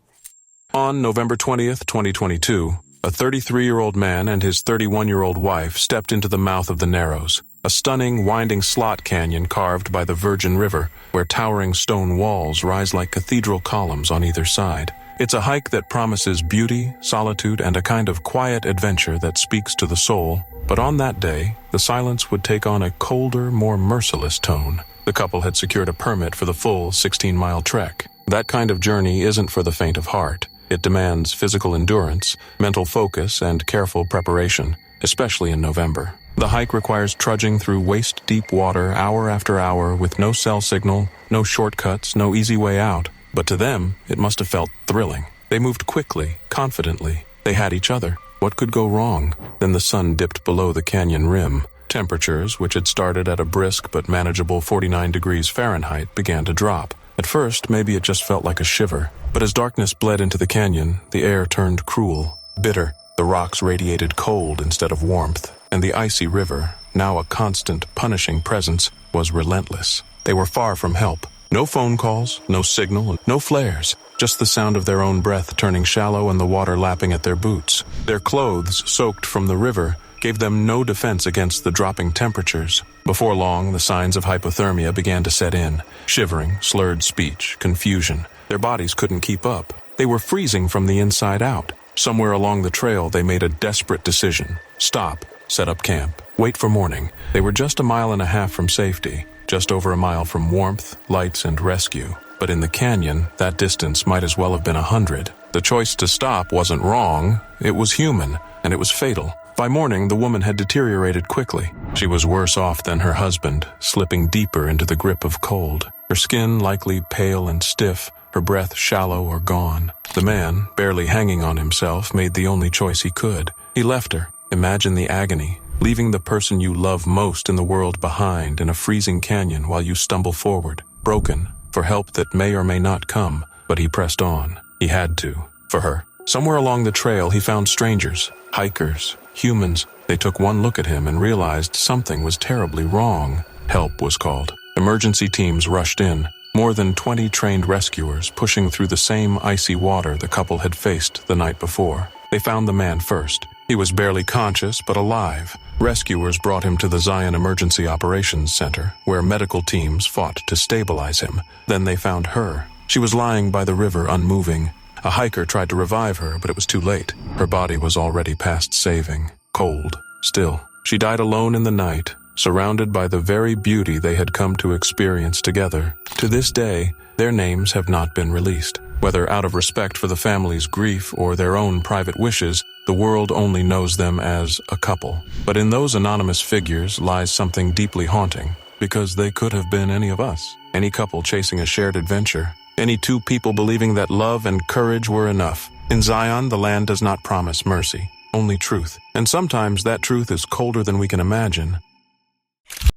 On November 20th, 2022, a 33-year-old man and his 31-year-old wife stepped into the mouth of the Narrows, a stunning, winding slot canyon carved by the Virgin River, where towering stone walls rise like cathedral columns on either side. It's a hike that promises beauty, solitude, and a kind of quiet adventure that speaks to the soul. But on that day, the silence would take on a colder, more merciless tone. The couple had secured a permit for the full 16-mile trek. That kind of journey isn't for the faint of heart. It demands physical endurance, mental focus, and careful preparation, especially in November. The hike requires trudging through waist-deep water hour after hour with no cell signal, no shortcuts, no easy way out. But to them, it must have felt thrilling. They moved quickly, confidently. They had each other. What could go wrong? Then the sun dipped below the canyon rim. Temperatures, which had started at a brisk but manageable 49 degrees Fahrenheit, began to drop. At first, maybe it just felt like a shiver. But as darkness bled into the canyon, the air turned cruel, bitter. The rocks radiated cold instead of warmth, and the icy river, now a constant, punishing presence, was relentless. They were far from help. No phone calls, no signal, no flares. Just the sound of their own breath turning shallow and the water lapping at their boots. Their clothes, soaked from the river, gave them no defense against the dropping temperatures. Before long, the signs of hypothermia began to set in. Shivering, slurred speech, confusion. Their bodies couldn't keep up. They were freezing from the inside out. Somewhere along the trail, they made a desperate decision. Stop, set up camp, wait for morning. They were just a mile and a half from safety, just over a mile from warmth, lights, and rescue. But in the canyon, that distance might as well have been 100. The choice to stop wasn't wrong. It was human, and it was fatal. By morning, the woman had deteriorated quickly. She was worse off than her husband, slipping deeper into the grip of cold. Her skin likely pale and stiff, her breath shallow or gone. The man, barely hanging on himself, made the only choice he could. He left her. Imagine the agony, leaving the person you love most in the world behind in a freezing canyon while you stumble forward, broken, for help that may or may not come. But he pressed on. He had to. For her. Somewhere along the trail, he found strangers, hikers, humans. They took one look at him and realized something was terribly wrong. Help was called. Emergency teams rushed in. More than 20 trained rescuers pushing through the same icy water the couple had faced the night before. They found the man first. He was barely conscious but alive. Rescuers brought him to the Zion Emergency Operations Center, where medical teams fought to stabilize him. Then they found her. She was lying by the river, unmoving. A hiker tried to revive her, but it was too late. Her body was already past saving, cold, still. She died alone in the night, surrounded by the very beauty they had come to experience together. To this day, their names have not been released. Whether out of respect for the family's grief or their own private wishes, the world only knows them as a couple. But in those anonymous figures lies something deeply haunting, because they could have been any of us, any couple chasing a shared adventure, any two people believing that love and courage were enough. In Zion, the land does not promise mercy, only truth. And sometimes that truth is colder than we can imagine.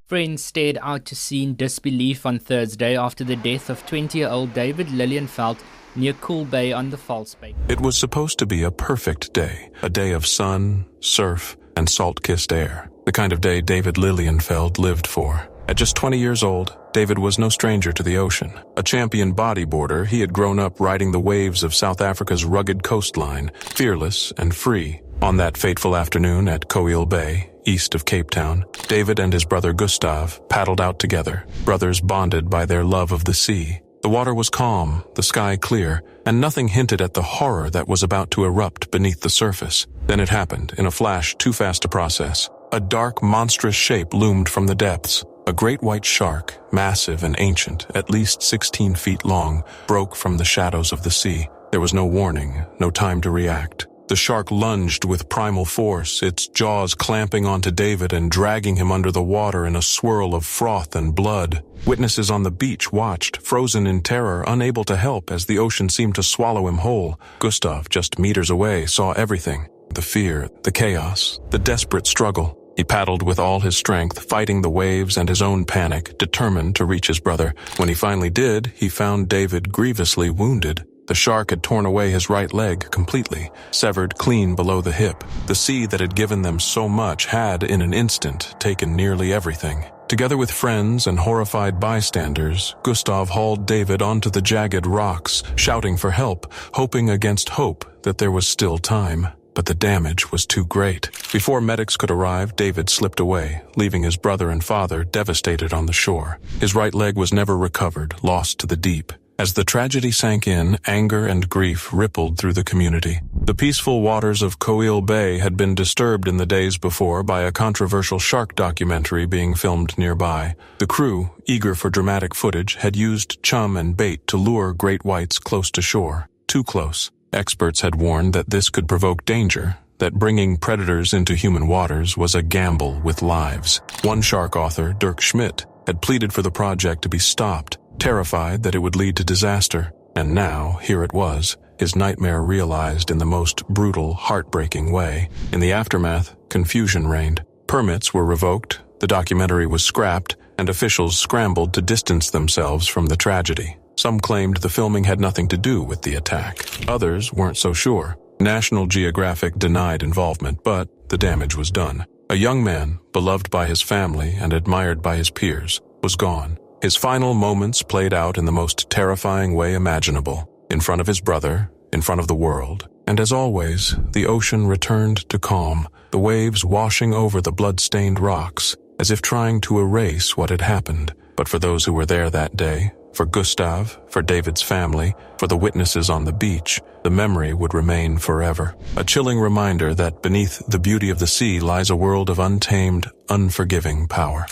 Friends stared out to sea in disbelief on Thursday after the death of 20-year-old David Lilienfeld near Cool Bay on the False Bay. It was supposed to be a perfect day, a day of sun, surf, and salt-kissed air, the kind of day David Lilienfeld lived for. At just 20 years old, David was no stranger to the ocean. A champion bodyboarder, he had grown up riding the waves of South Africa's rugged coastline, fearless and free. On that fateful afternoon at Coeel Bay, east of Cape Town, David and his brother Gustav paddled out together, brothers bonded by their love of the sea. The water was calm, the sky clear, and nothing hinted at the horror that was about to erupt beneath the surface. Then it happened, in a flash too fast to process. A dark, monstrous shape loomed from the depths. A great white shark, massive and ancient, at least 16 feet long, broke from the shadows of the sea. There was no warning, no time to react. The shark lunged with primal force, its jaws clamping onto David and dragging him under the water in a swirl of froth and blood. Witnesses on the beach watched, frozen in terror, unable to help as the ocean seemed to swallow him whole. Gustav, just meters away, saw everything. The fear, the chaos, the desperate struggle. He paddled with all his strength, fighting the waves and his own panic, determined to reach his brother. When he finally did, he found David grievously wounded. The shark had torn away his right leg completely, severed clean below the hip. The sea that had given them so much had, in an instant, taken nearly everything. Together with friends and horrified bystanders, Gustav hauled David onto the jagged rocks, shouting for help, hoping against hope that there was still time. But the damage was too great. Before medics could arrive, David slipped away, leaving his brother and father devastated on the shore. His right leg was never recovered, lost to the deep. As the tragedy sank in, anger and grief rippled through the community. The peaceful waters of Coeel Bay had been disturbed in the days before by a controversial shark documentary being filmed nearby. The crew, eager for dramatic footage, had used chum and bait to lure great whites close to shore. Too close. Experts had warned that this could provoke danger, that bringing predators into human waters was a gamble with lives. One shark author, Dirk Schmidt, had pleaded for the project to be stopped, terrified that it would lead to disaster. And now, here it was, his nightmare realized in the most brutal, heartbreaking way. In the aftermath, confusion reigned. Permits were revoked, the documentary was scrapped, and officials scrambled to distance themselves from the tragedy. Some claimed the filming had nothing to do with the attack. Others weren't so sure. National Geographic denied involvement, but the damage was done. A young man, beloved by his family and admired by his peers, was gone. His final moments played out in the most terrifying way imaginable. In front of his brother, in front of the world. And as always, the ocean returned to calm, the waves washing over the blood-stained rocks, as if trying to erase what had happened. But for those who were there that day, for Gustav, for David's family, for the witnesses on the beach, the memory would remain forever. A chilling reminder that beneath the beauty of the sea lies a world of untamed, unforgiving power.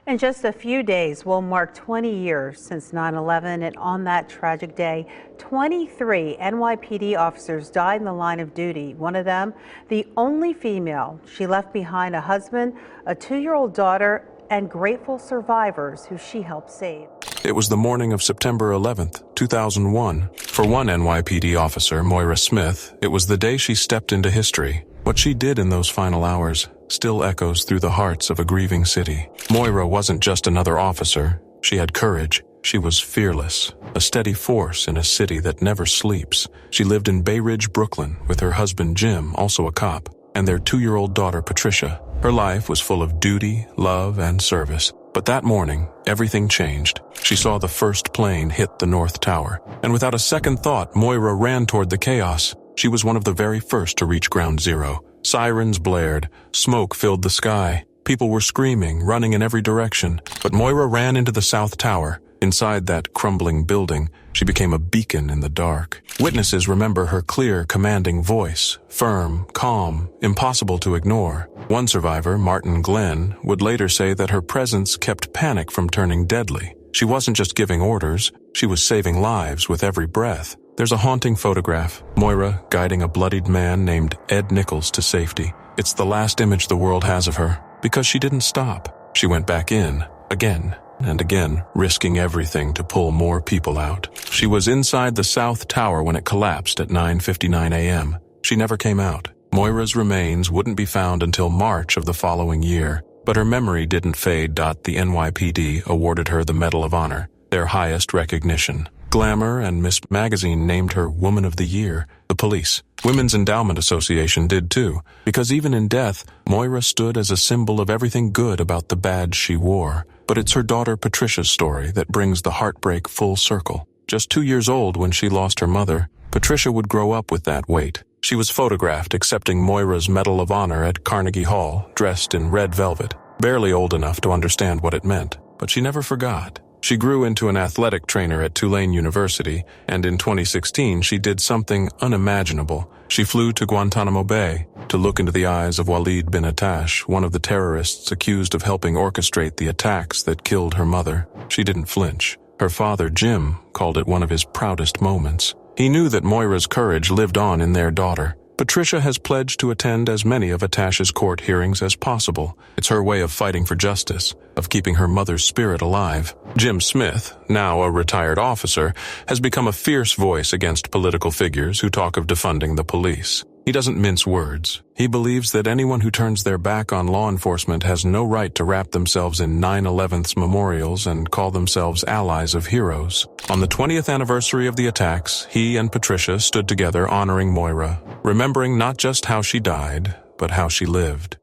In just a few days, we'll mark 20 years since 9/11, and on that tragic day, 23 NYPD officers died in the line of duty. One of them, the only female. She left behind a husband, a 2-year-old daughter, and grateful survivors who she helped save. It was the morning of September 11th, 2001. For one NYPD officer, Moira Smith, it was the day she stepped into history. What she did in those final hours still echoes through the hearts of a grieving city. Moira wasn't just another officer. She had courage. She was fearless, a steady force in a city that never sleeps. She lived in Bay Ridge, Brooklyn, with her husband Jim, also a cop, and their 2-year-old daughter Patricia. Her life was full of duty, love, and service. But that morning, everything changed. She saw the first plane hit the North Tower, and without a second thought, Moira ran toward the chaos. She was one of the very first to reach Ground Zero. Sirens blared, smoke filled the sky. People were screaming, running in every direction, but Moira ran into the South Tower. Inside that crumbling building, she became a beacon in the dark. Witnesses remember her clear, commanding voice, firm, calm, impossible to ignore. One survivor, Martin Glenn, would later say that her presence kept panic from turning deadly. She wasn't just giving orders, she was saving lives with every breath. There's a haunting photograph, Moira guiding a bloodied man named Ed Nichols to safety. It's the last image the world has of her, because she didn't stop. She went back in, again and again, risking everything to pull more people out. She was inside the South Tower when it collapsed at 9:59 a.m. She never came out. Moira's remains wouldn't be found until March of the following year, but her memory didn't fade. The NYPD awarded her the Medal of Honor, their highest recognition. Glamour and Miss Magazine named her Woman of the Year. The police, Women's Endowment Association did too, because even in death, Moira stood as a symbol of everything good about the badge she wore. But it's her daughter Patricia's story that brings the heartbreak full circle. Just 2 years old when she lost her mother, Patricia would grow up with that weight. She was photographed accepting Moira's Medal of Honor at Carnegie Hall, dressed in red velvet, barely old enough to understand what it meant. But she never forgot. She grew into an athletic trainer at Tulane University, and in 2016 she did something unimaginable. She flew to Guantanamo Bay to look into the eyes of Walid bin Attash, one of the terrorists accused of helping orchestrate the attacks that killed her mother. She didn't flinch. Her father, Jim, called it one of his proudest moments. He knew that Moira's courage lived on in their daughter. Patricia has pledged to attend as many of Attash's court hearings as possible. It's her way of fighting for justice, of keeping her mother's spirit alive. Jim Smith, now a retired officer, has become a fierce voice against political figures who talk of defunding the police. He doesn't mince words. He believes that anyone who turns their back on law enforcement has no right to wrap themselves in 9/11's memorials and call themselves allies of heroes. On the 20th anniversary of the attacks, he and Patricia stood together honoring Moira, remembering not just how she died, but how she lived.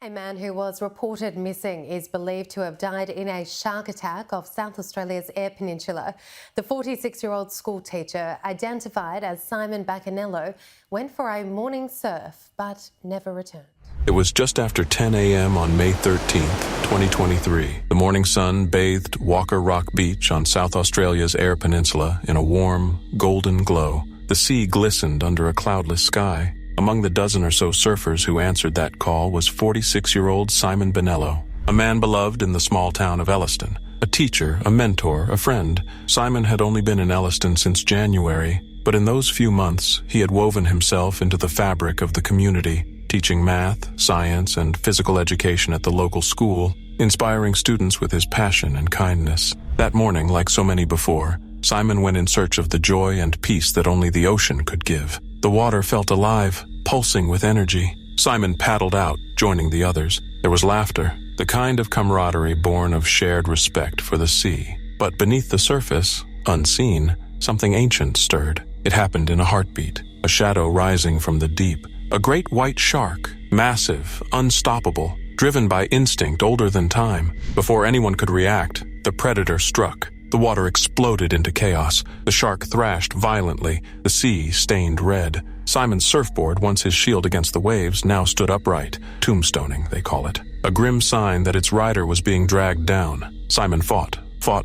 A man who was reported missing is believed to have died in a shark attack off South Australia's Eyre Peninsula. The 46-year-old school teacher, identified as Simon Bacanello, went for a morning surf but never returned. It was just after 10 a.m. on May 13th, 2023. The morning sun bathed Walker Rock Beach on South Australia's Eyre Peninsula in a warm, golden glow. The sea glistened under a cloudless sky. Among the dozen or so surfers who answered that call was 46-year-old Simon Bonello, a man beloved in the small town of Elliston. A teacher, a mentor, a friend, Simon had only been in Elliston since January, but in those few months, he had woven himself into the fabric of the community, teaching math, science, and physical education at the local school, inspiring students with his passion and kindness. That morning, like so many before, Simon went in search of the joy and peace that only the ocean could give. The water felt alive, pulsing with energy. Simon paddled out, joining the others. There was laughter, the kind of camaraderie born of shared respect for the sea. But beneath the surface, unseen, something ancient stirred. It happened in a heartbeat, a shadow rising from the deep. A great white shark, massive, unstoppable, driven by instinct older than time. Before anyone could react, the predator struck. The water exploded into chaos. The shark thrashed violently, the sea stained red. Simon's surfboard, once his shield against the waves, now stood upright. Tombstoning, they call it. A grim sign that its rider was being dragged down. Simon fought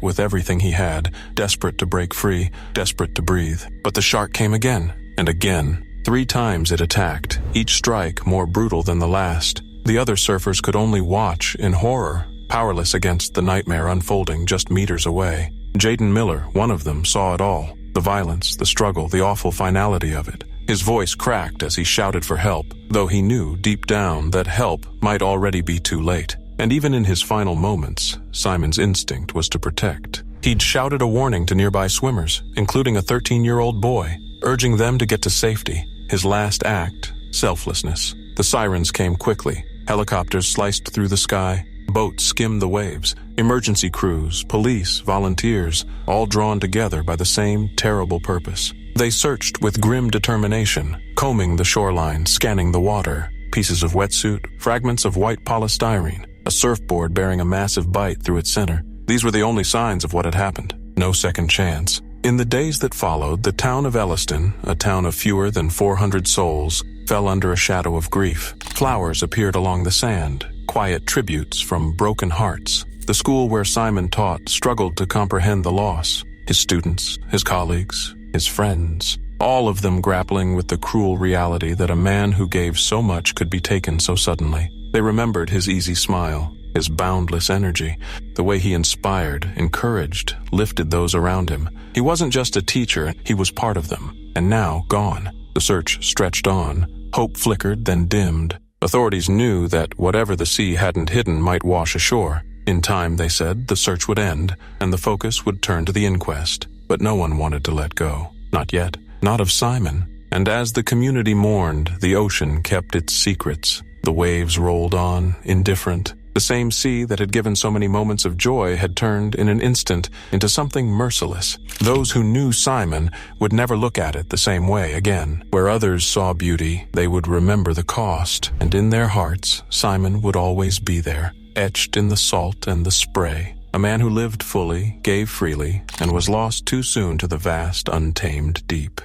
with everything he had, desperate to break free, desperate to breathe. But the shark came again, and again. 3 times it attacked, each strike more brutal than the last. The other surfers could only watch in horror, powerless against the nightmare unfolding just meters away. Jaden Miller, one of them, saw it all. The violence, the struggle, the awful finality of it. His voice cracked as he shouted for help, though he knew deep down that help might already be too late. And even in his final moments, Simon's instinct was to protect. He'd shouted a warning to nearby swimmers, including a 13-year-old boy, urging them to get to safety. His last act, selflessness. The sirens came quickly. Helicopters sliced through the sky. Boats skimmed the waves, emergency crews, police, volunteers, all drawn together by the same terrible purpose. They searched with grim determination, combing the shoreline, scanning the water, pieces of wetsuit, fragments of white polystyrene, a surfboard bearing a massive bite through its center. These were the only signs of what had happened. No second chance. In the days that followed, the town of Elliston, a town of fewer than 400 souls, fell under a shadow of grief. Flowers appeared along the sand, quiet tributes from broken hearts. The school where Simon taught struggled to comprehend the loss. His students, his colleagues, his friends, all of them grappling with the cruel reality that a man who gave so much could be taken so suddenly. They remembered his easy smile, his boundless energy, the way he inspired, encouraged, lifted those around him. He wasn't just a teacher, he was part of them. And now, gone. The search stretched on. Hope flickered, then dimmed. Authorities knew that whatever the sea hadn't hidden might wash ashore. In time, they said, the search would end, and the focus would turn to the inquest. But no one wanted to let go. Not yet. Not of Simon. And as the community mourned, the ocean kept its secrets. The waves rolled on, indifferent. The same sea that had given so many moments of joy had turned in an instant into something merciless. Those who knew Simon would never look at it the same way again. Where others saw beauty, they would remember the cost, and in their hearts, Simon would always be there, etched in the salt and the spray. A man who lived fully, gave freely, and was lost too soon to the vast, untamed deep.